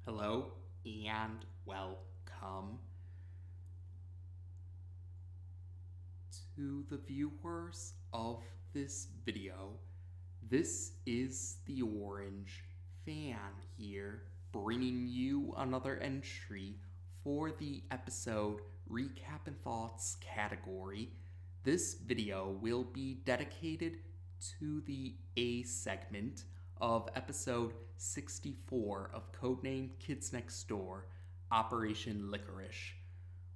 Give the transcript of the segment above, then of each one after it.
Hello and welcome to the viewers of this video. This is the Orange Fan here, bringing you another entry for the episode Recap and Thoughts category. This video will be dedicated to the A segment of episode 64 of Codename Kids Next Door, Operation Licorice.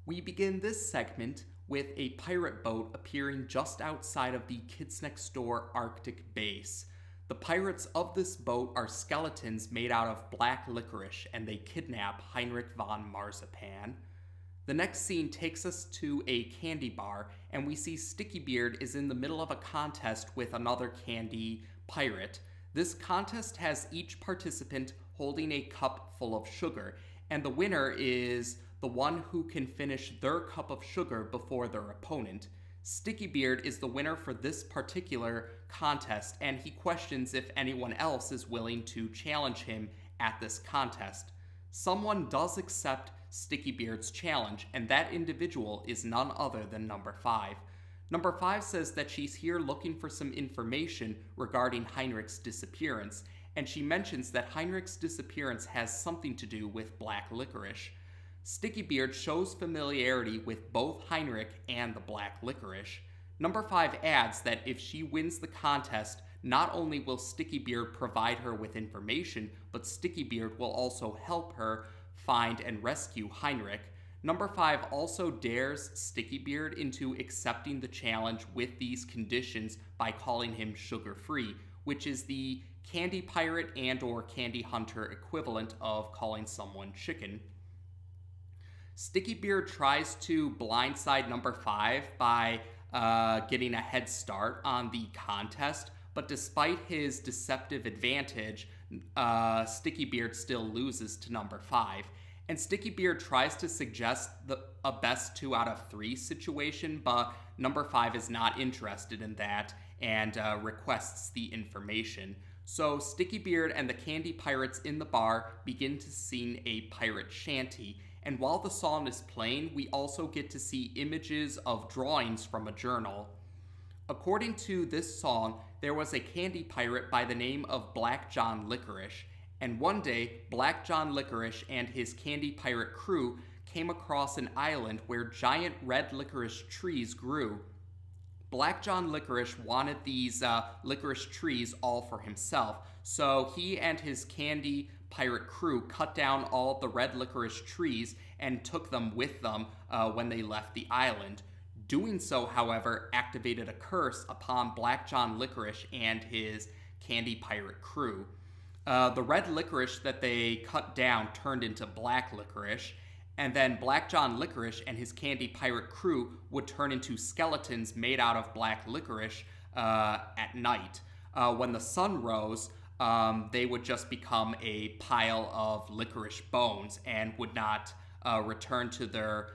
We begin this segment with a pirate boat appearing just outside of the Kids Next Door Arctic base. The pirates of this boat are skeletons made out of black licorice, and they kidnap Heinrich Von Marzipan. The next scene takes us to a candy bar, and we see Stickybeard is in the middle of a contest with another candy pirate. This contest has each participant holding a cup full of sugar, and the winner is the one who can finish their cup of sugar before their opponent. Stickybeard is the winner for this particular contest, and he questions if anyone else is willing to challenge him at this contest. Someone does accept Stickybeard's challenge, and that individual is none other than Number 5. Number 5 says that she's here looking for some information regarding Heinrich's disappearance, and she mentions that Heinrich's disappearance has something to do with black licorice. Stickybeard shows familiarity with both Heinrich and the black licorice. Number 5 adds that if she wins the contest, not only will Stickybeard provide her with information, but Stickybeard will also help her find and rescue Heinrich. Number 5 also dares Stickybeard into accepting the challenge with these conditions by calling him sugar-free, which is the candy pirate and or candy hunter equivalent of calling someone chicken. Stickybeard tries to blindside Number 5 by getting a head start on the contest, but despite his deceptive advantage, Stickybeard still loses to Number 5. And Stickybeard tries to suggest a best 2 out of 3 situation, but Number 5 is not interested in that and requests the information. So Stickybeard and the candy pirates in the bar begin to sing a pirate shanty, and while the song is playing, we also get to see images of drawings from a journal. According to this song, there was a candy pirate by the name of Black John Licorice, and one day, Black John Licorice and his candy pirate crew came across an island where giant red licorice trees grew. Black John Licorice wanted these licorice trees all for himself, so he and his candy pirate crew cut down all the red licorice trees and took them with them when they left the island. Doing so, however, activated a curse upon Black John Licorice and his candy pirate crew. The red licorice that they cut down turned into black licorice, and then Black John Licorice and his candy pirate crew would turn into skeletons made out of black licorice at night. When the sun rose, they would just become a pile of licorice bones and would not return to their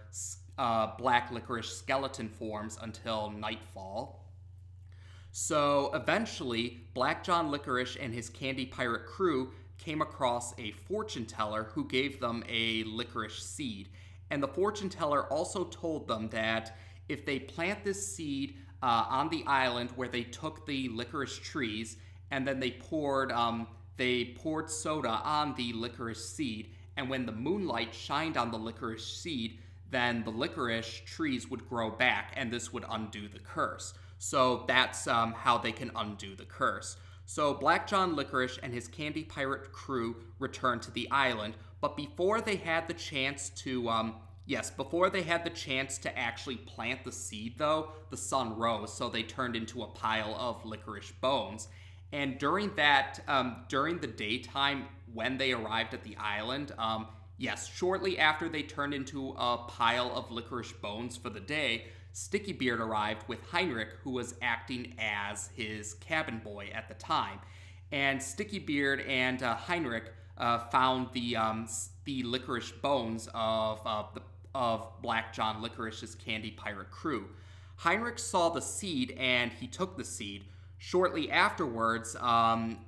black licorice skeleton forms until nightfall. So eventually, Black John Licorice and his candy pirate crew came across a fortune teller who gave them a licorice seed. And the fortune teller also told them that if they plant this seed on the island where they took the licorice trees, and then they poured soda on the licorice seed, and when the moonlight shined on the licorice seed, then the licorice trees would grow back, and this would undo the curse. So that's how they can undo the curse. So Black John Licorice and his candy pirate crew returned to the island, but before they had the chance to actually plant the seed, though, the sun rose, so they turned into a pile of licorice bones. And during the daytime when they arrived at the island, shortly after they turned into a pile of licorice bones for the day, Stickybeard arrived with Heinrich, who was acting as his cabin boy at the time. And Stickybeard and Heinrich found the licorice bones of Black John Licorice's candy pirate crew. Heinrich saw the seed and he took the seed. Shortly afterwards,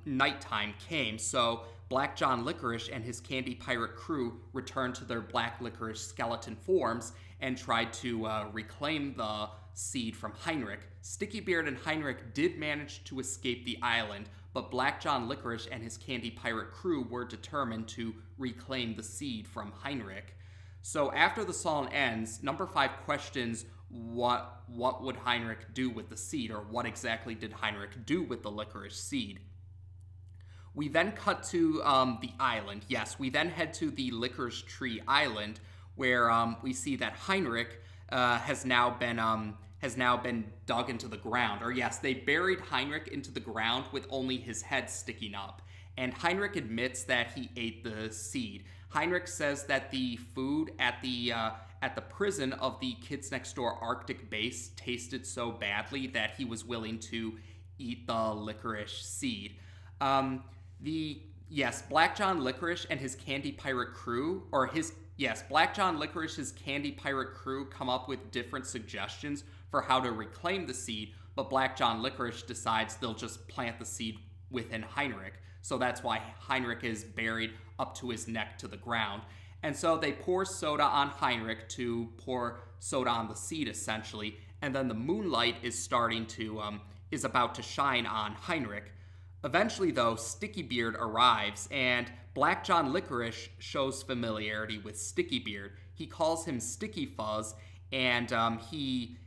nighttime came, so Black John Licorice and his candy pirate crew returned to their black licorice skeleton forms and tried to reclaim the seed from Heinrich. Stickybeard and Heinrich did manage to escape the island, but Black John Licorice and his candy pirate crew were determined to reclaim the seed from Heinrich. So after the song ends, number 5 questions what would Heinrich do with the seed, or what exactly did Heinrich do with the licorice seed. We then cut to the island. Yes, we then head to the Licorice Tree Island, where we see that Heinrich has now been dug into the ground. Or yes, they buried Heinrich into the ground with only his head sticking up. And Heinrich admits that he ate the seed. Heinrich says that the food at the prison of the Kids Next Door Arctic base tasted so badly that he was willing to eat the licorice seed. Black John Licorice and his candy pirate crew, Black John Licorice's candy pirate crew come up with different suggestions for how to reclaim the seed, but Black John Licorice decides they'll just plant the seed within Heinrich. So that's why Heinrich is buried up to his neck to the ground. And so they pour soda on Heinrich to pour soda on the seed, essentially, and then the moonlight is about to shine on Heinrich. Eventually, though, Stickybeard arrives, and Black John Licorice shows familiarity with Stickybeard. He calls him Sticky Fuzz, and we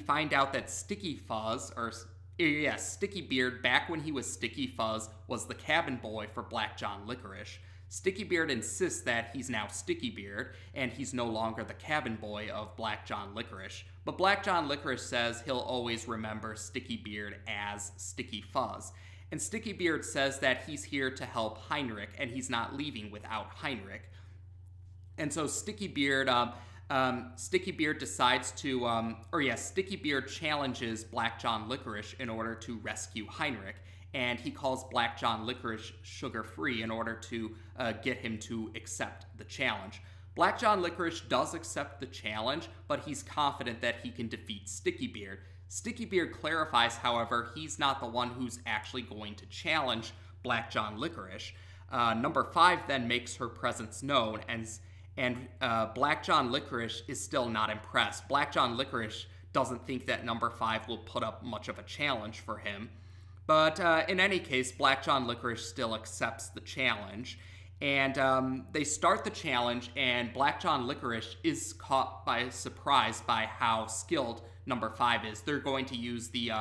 find out that Stickybeard, back when he was Sticky Fuzz, was the cabin boy for Black John Licorice. Stickybeard insists that he's now Stickybeard, and he's no longer the cabin boy of Black John Licorice. But Black John Licorice says he'll always remember Stickybeard as Sticky Fuzz. And Stickybeard says that he's here to help Heinrich, and he's not leaving without Heinrich. And so Stickybeard challenges Black John Licorice in order to rescue Heinrich. And he calls Black John Licorice sugar-free in order to get him to accept the challenge. Black John Licorice does accept the challenge, but he's confident that he can defeat Stickybeard. Stickybeard clarifies, however, he's not the one who's actually going to challenge Black John Licorice. Number 5 then makes her presence known, and Black John Licorice is still not impressed. Black John Licorice doesn't think that number 5 will put up much of a challenge for him. But in any case, Black John Licorice still accepts the challenge. And they start the challenge, and Black John Licorice is caught by surprise by how skilled number 5 is. They're going to use the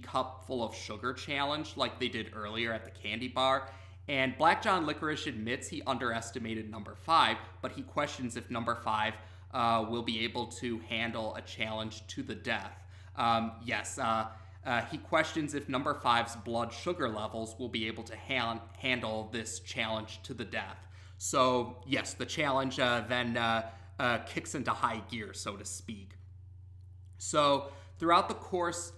cup full of sugar challenge like they did earlier at the candy bar. And Black John Licorice admits he underestimated number 5, but he questions if number 5 will be able to handle a challenge to the death. He questions if number 5's blood sugar levels will be able to handle this challenge to the death. So, yes, the challenge then kicks into high gear, so to speak. So, throughout the course,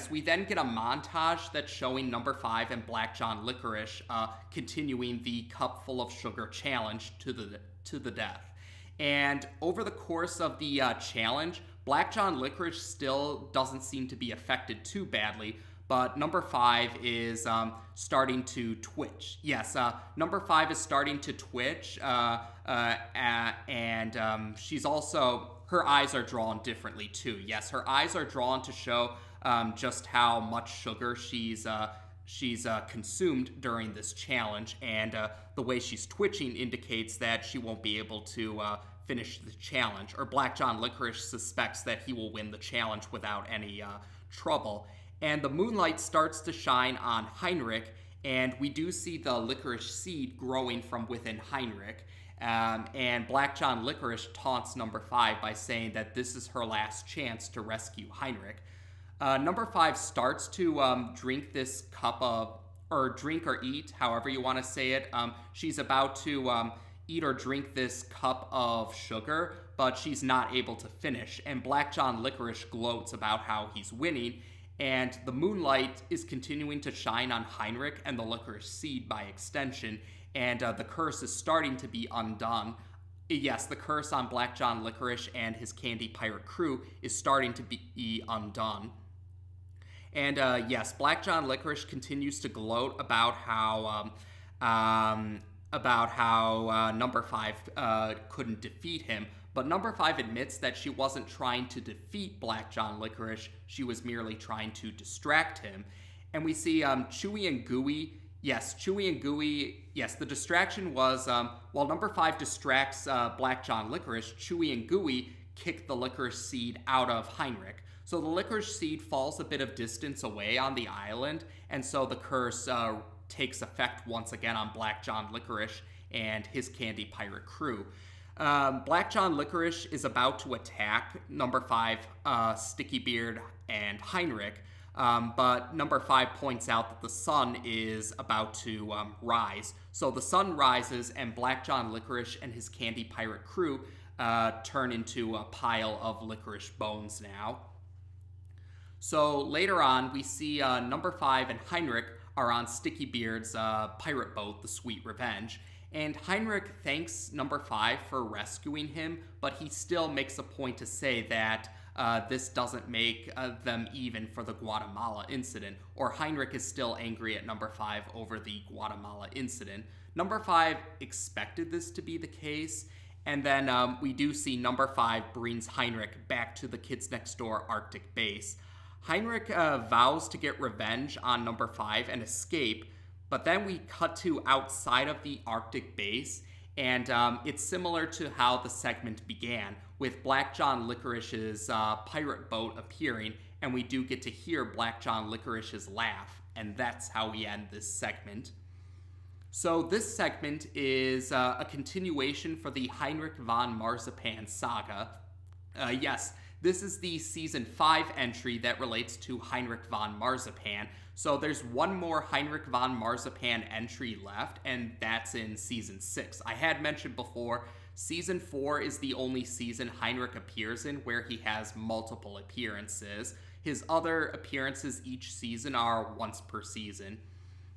we then get a montage that's showing number 5 and Black John Licorice continuing the cup full of sugar challenge to the death. And over the course of the challenge, Black John Licorice still doesn't seem to be affected too badly, but number 5 is starting to twitch. Yes, number 5 is starting to twitch, and she's also, her eyes are drawn differently too. Yes, her eyes are drawn to show just how much sugar she's consumed during this challenge, and the way she's twitching indicates that she won't be able to finish the challenge, or Black John Licorice suspects that he will win the challenge without any trouble. And the moonlight starts to shine on Heinrich, and we do see the licorice seed growing from within Heinrich. And Black John Licorice taunts number 5 by saying that this is her last chance to rescue Heinrich. Number 5 starts to drink this cup of, or drink or eat, however you want to say it. She's about to eat or drink this cup of sugar, but she's not able to finish. And Black John Licorice gloats about how he's winning, and the moonlight is continuing to shine on Heinrich and the licorice seed by extension, and the curse is starting to be undone. Yes, the curse on Black John Licorice and his candy pirate crew is starting to be undone. And yes, Black John Licorice continues to gloat about how about how number 5 couldn't defeat him. But number 5 admits that she wasn't trying to defeat Black John Licorice, she was merely trying to distract him. And we see Chewie and Gooey. Yes, Chewie and Gooey. Yes, the distraction was while number 5 distracts Black John Licorice, Chewie and Gooey kick the licorice seed out of Heinrich. So the licorice seed falls a bit of distance away on the island, and so the curse takes effect once again on Black John Licorice and his candy pirate crew. Black John Licorice is about to attack number 5, Stickybeard and Heinrich, but number 5 points out that the sun is about to rise. So the sun rises, and Black John Licorice and his candy pirate crew turn into a pile of licorice bones now. So later on, we see number 5 and Heinrich are on Stickybeard's pirate boat, the Sweet Revenge. And Heinrich thanks number 5 for rescuing him, but he still makes a point to say that this doesn't make them even for the Guatemala incident, or Heinrich is still angry at number 5 over the Guatemala incident. Number 5 expected this to be the case, and then we do see number 5 brings Heinrich back to the Kids Next Door Arctic base. Heinrich vows to get revenge on number 5 and escape, but then we cut to outside of the Arctic base, and it's similar to how the segment began, with Black John Licorice's pirate boat appearing, and we do get to hear Black John Licorice's laugh, and that's how we end this segment. So this segment is a continuation for the Heinrich Von Marzipan saga. Yes, this is the Season 5 entry that relates to Heinrich Von Marzipan. So there's one more Heinrich Von Marzipan entry left, and that's in Season 6. I had mentioned before, Season 4 is the only season Heinrich appears in where he has multiple appearances. His other appearances each season are once per season.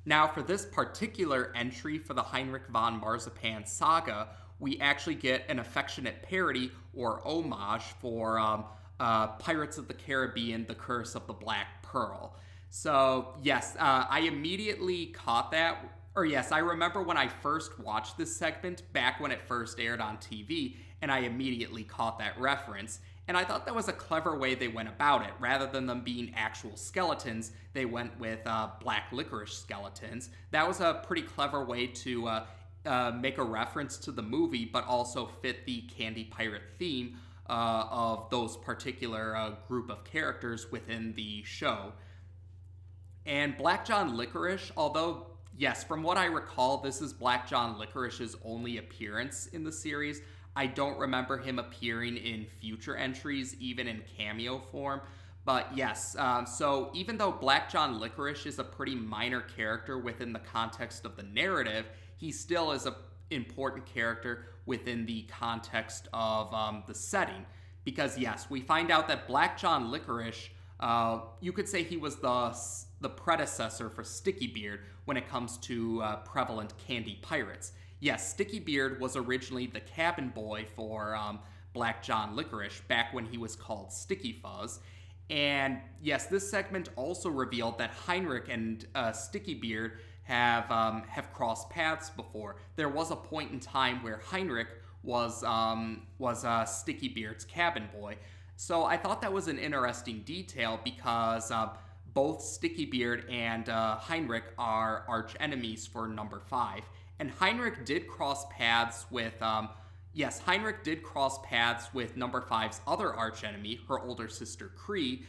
Now, for this particular entry for the Heinrich Von Marzipan saga, we actually get an affectionate parody or homage for Pirates of the Caribbean, The Curse of the Black Pearl. So, yes, I immediately caught that. Or yes, I remember when I first watched this segment, back when it first aired on TV, and I immediately caught that reference. And I thought that was a clever way they went about it. Rather than them being actual skeletons, they went with black licorice skeletons. That was a pretty clever way to make a reference to the movie, but also fit the candy pirate theme of those particular group of characters within the show. And Black John Licorice, although, yes, from what I recall, this is Black John Licorice's only appearance in the series. I don't remember him appearing in future entries, even in cameo form. But yes, so even though Black John Licorice is a pretty minor character within the context of the narrative, he still is an important character within the context of the setting. Because yes, we find out that Black John Licorice, you could say he was the predecessor for Stickybeard when it comes to prevalent candy pirates. Yes, Stickybeard was originally the cabin boy for Black John Licorice back when he was called Sticky Fuzz. And yes, this segment also revealed that Heinrich and Stickybeard have crossed paths before. There was a point in time where Heinrich was Stickybeard's cabin boy. So I thought that was an interesting detail because both Stickybeard and Heinrich are arch enemies for number 5. And Heinrich did cross paths with, Heinrich did cross paths with number 5's other archenemy, her older sister Kree,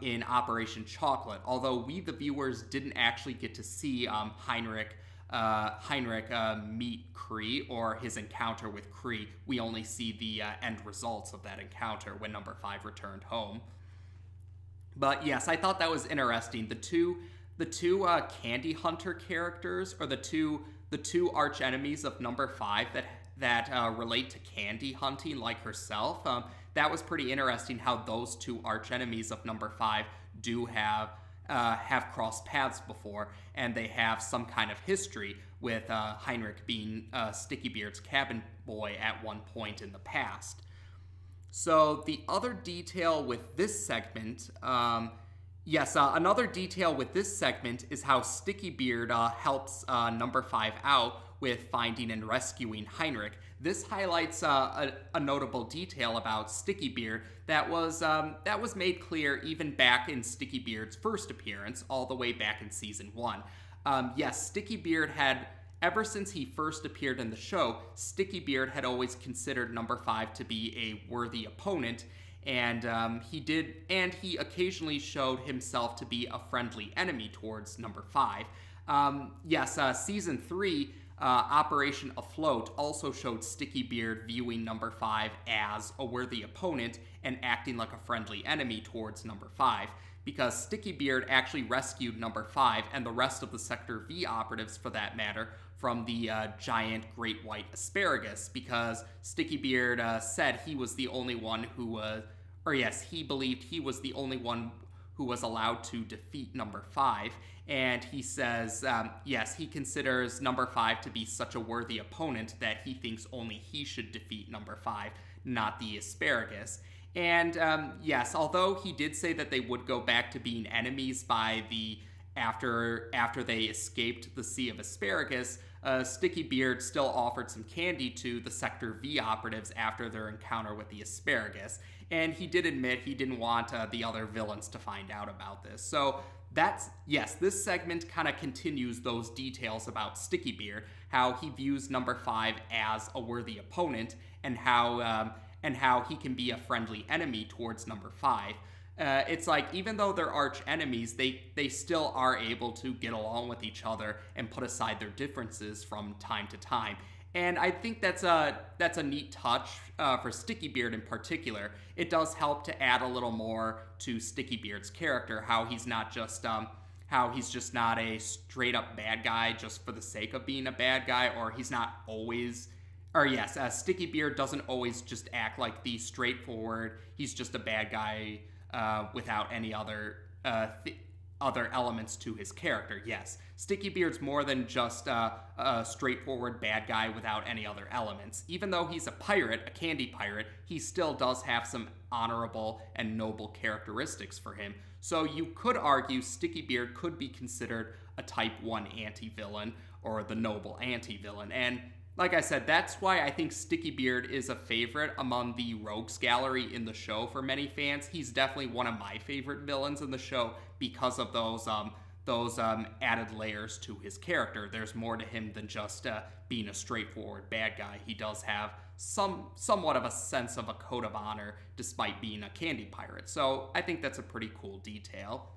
in Operation Chocolate. Although we, the viewers, didn't actually get to see Heinrich meet Kree or his encounter with Kree. We only see the end results of that encounter when number 5 returned home. But yes, I thought that was interesting. The two candy hunter characters, or the two arch enemies of number 5 that relate to candy hunting like herself. That was pretty interesting how those two arch enemies of number 5 do have crossed paths before, and they have some kind of history with Heinrich being Stickybeard's cabin boy at one point in the past. So the other detail with this segment Yes, another detail with this segment is how Stickybeard helps number 5 out with finding and rescuing Heinrich. This highlights a notable detail about Stickybeard that was made clear even back in Stickybeard's first appearance, all the way back in season 1. Yes, Stickybeard had, ever since he first appeared in the show, Stickybeard had always considered number 5 to be a worthy opponent, and he occasionally showed himself to be a friendly enemy towards number 5. Season 3, Operation Afloat also showed Stickybeard viewing number 5 as a worthy opponent and acting like a friendly enemy towards number 5, because Stickybeard actually rescued number 5 and the rest of the Sector V operatives, for that matter, from the giant great white asparagus, because Stickybeard said he was the only one who was, he believed he was the only one who was allowed to defeat number 5, and he says, he considers number 5 to be such a worthy opponent that he thinks only he should defeat number 5, not the asparagus. And although he did say that they would go back to being enemies by after they escaped the Sea of Asparagus, Stickybeard still offered some candy to the Sector V operatives after their encounter with the asparagus, and he did admit he didn't want the other villains to find out about this. So this segment kind of continues those details about Stickybeard, how he views number 5 as a worthy opponent, and how he can be a friendly enemy towards number 5. It's like, even though they're arch enemies, they still are able to get along with each other and put aside their differences from time to time. And I think that's a neat touch for Stickybeard in particular. It does help to add a little more to Stickybeard's character, how he's just not a straight up bad guy just for the sake of being a bad guy, or he's not always. Stickybeard doesn't always just act like the straightforward, he's just a bad guy without any other elements to his character. Yes, Stickybeard's more than just a straightforward bad guy without any other elements. Even though he's a pirate, a candy pirate, he still does have some honorable and noble characteristics for him. So you could argue Stickybeard could be considered a Type 1 anti-villain, or the noble anti-villain. And like I said, that's why I think Stickybeard is a favorite among the rogues gallery in the show for many fans. He's definitely one of my favorite villains in the show because of those added layers to his character. There's more to him than just being a straightforward bad guy. He does have somewhat of a sense of a code of honor despite being a candy pirate. So I think that's a pretty cool detail.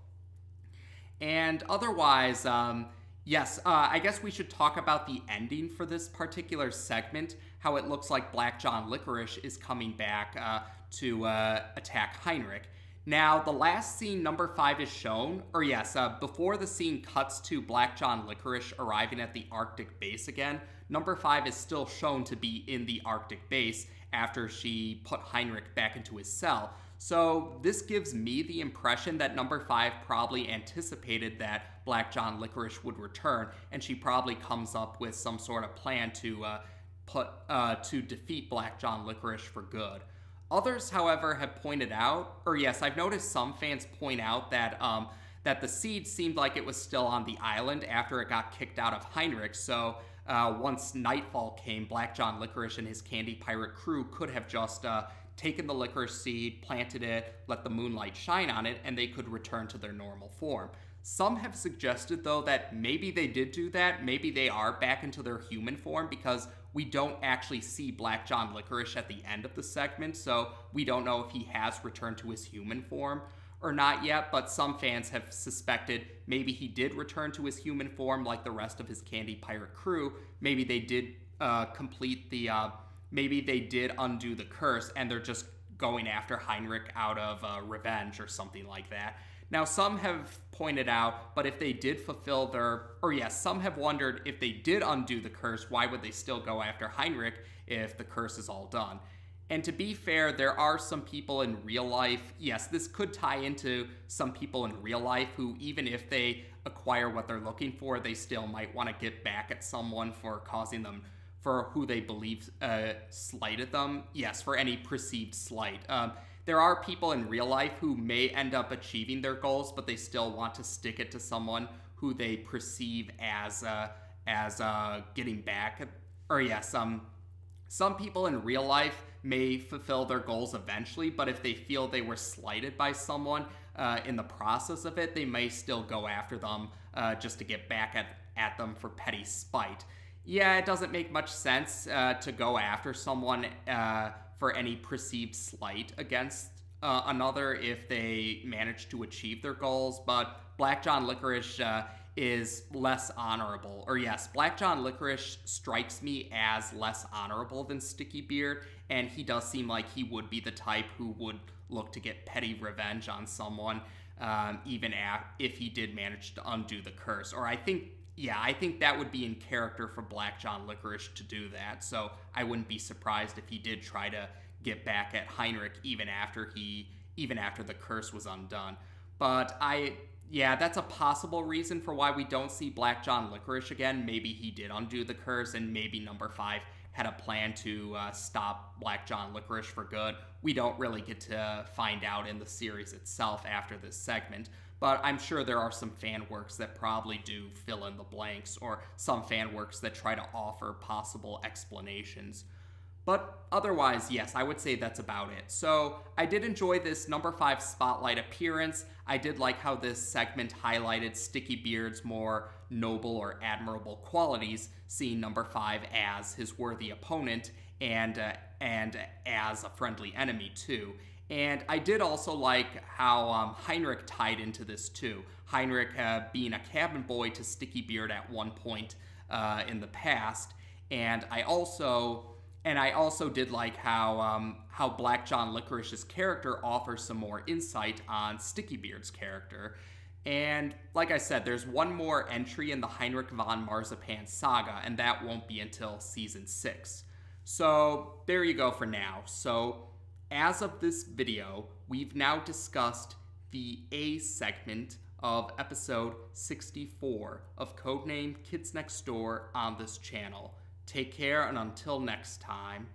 And otherwise, I guess we should talk about the ending for this particular segment, how it looks like Black John Licorice is coming back to attack Heinrich. Now, the last scene number 5 is shown, before the scene cuts to Black John Licorice arriving at the Arctic base again, number 5 is still shown to be in the Arctic base after she put Heinrich back into his cell. So this gives me the impression that number 5 probably anticipated that Black John Licorice would return, and she probably comes up with some sort of plan to defeat Black John Licorice for good. Others, however, have pointed out, I've noticed some fans point out that the seed seemed like it was still on the island after it got kicked out of Heinrich. So once nightfall came, Black John Licorice and his candy pirate crew could have just taken the licorice seed, planted it, let the moonlight shine on it, and they could return to their normal form. Some have suggested, though, that maybe they did do that. Maybe they are back into their human form, because we don't actually see Black John Licorice at the end of the segment, so we don't know if he has returned to his human form or not yet, but some fans have suspected maybe he did return to his human form like the rest of his candy pirate crew. Maybe they did maybe they did undo the curse and they're just going after Heinrich out of revenge or something like that. Now, some have pointed out, but if they did fulfill some have wondered if they did undo the curse, why would they still go after Heinrich if the curse is all done? And to be fair, there are some people in real life, yes, this could tie into some people in real life who, even if they acquire what they're looking for, they still might want to get back at someone for for who they believe slighted them. Yes, for any perceived slight. there are people in real life who may end up achieving their goals, but they still want to stick it to someone who they perceive as getting back. Or some people in real life may fulfill their goals eventually, but if they feel they were slighted by someone in the process of it, they may still go after them just to get back at them for petty spite. Yeah, it doesn't make much sense to go after someone for any perceived slight against another if they manage to achieve their goals, but Black John Licorice is less honorable. Or yes, Black John Licorice strikes me as less honorable than Stickybeard, and he does seem like he would be the type who would look to get petty revenge on someone, even if he did manage to undo the curse. Or I think that would be in character for Black John Licorice to do that, so I wouldn't be surprised if he did try to get back at Heinrich even after the curse was undone. But that's a possible reason for why we don't see Black John Licorice again. Maybe he did undo the curse, and maybe number 5 had a plan to stop Black John Licorice for good. We don't really get to find out in the series itself after this segment, but I'm sure there are some fan works that probably do fill in the blanks, or some fan works that try to offer possible explanations. But otherwise, yes, I would say that's about it. So I did enjoy this number 5 spotlight appearance. I did like how this segment highlighted Stickybeard's more noble or admirable qualities, seeing number 5 as his worthy opponent and as a friendly enemy too. And I did also like how Heinrich tied into this too. Heinrich being a cabin boy to Stickybeard at one point in the past, and I also did like how Black John Licorice's character offers some more insight on Stickybeard's character. And like I said, there's one more entry in the Heinrich Von Marzipan saga, and that won't be until season 6. So there you go for now. So as of this video, we've now discussed the A segment of episode 64 of Codename Kids Next Door on this channel. Take care, and until next time.